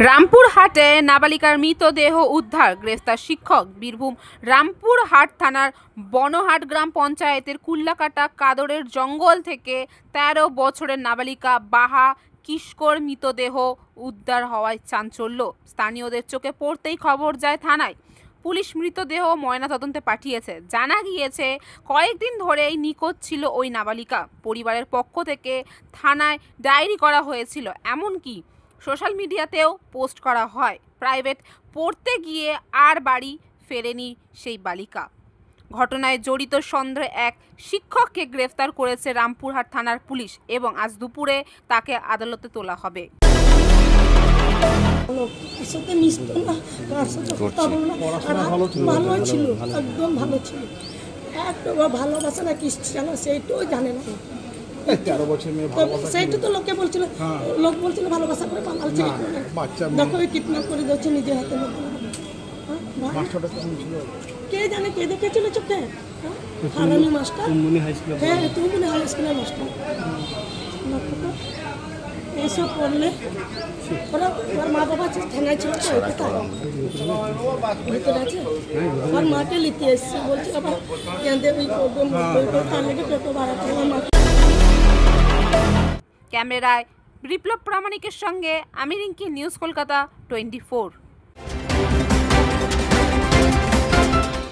রামপুরহাটে নাবালিকার মৃতদেহ উদ্ধার, গ্রেফতার শিক্ষক। বীরভূম রামপুরহাট থানার বনহাট গ্রাম পঞ্চায়েতের কুল্লাকাটা কাদরের জঙ্গল থেকে ১৩ বছরের নাবালিকা বাহা কিস্কর মৃতদেহ উদ্ধার হওয়ায় চাঞ্চল্য। স্থানীয়দের চোখে পড়তেই খবর যায় থানায়। পুলিশ মৃতদেহ ময়নাতদন্তে পাঠিয়েছে। জানা গিয়েছে, কয়েকদিন ধরেই নিখোঁজ ছিল ওই নাবালিকা। পরিবারের পক্ষ থেকে থানায় ডায়েরি করা হয়েছিল, এমনকি সোশ্যাল মিডিয়াতেও পোস্ট করা হয়। প্রাইভেট পড়তে গিয়ে আর বাড়ি ফেরেনি সেই বালিকা। ঘটনায় জড়িত সন্দেহে এক শিক্ষককে গ্রেফতার করেছে রামপুরহাট থানার পুলিশ এবং আজ দুপুরে তাকে আদালতে তোলা হবে। ভালোবাসা না কি সেইটাও জানে না। 13 বছর মেয়ে ভালোবাসা সেইটা তো লোকে বলছিল, লোক বলছিল ভালোবাসা করে পালাচ্ছে, দেখো কিডন্যাপ করে দিচ্ছে নিজের হাতে। মাস্টারটা কোন ছিল কে জানে, কে দেখেছিল চোখে? হারানি মাস্টার, তুমুনি হাই স্কুল। হ্যাঁ, তুমুনি হাই স্কুলের মাস্টার। এইসব করলে ওর মা বাবা থানায় ছিল, ভিতরে আছে। ওর মাকে লিখতে এসছে, বলছে আবার টোটো ভাড়াতে। ক্যামেরায় বিপ্লব প্রামাণিকের সঙ্গে আমি রিঙ্কি, নিউজ কলকাতা 24।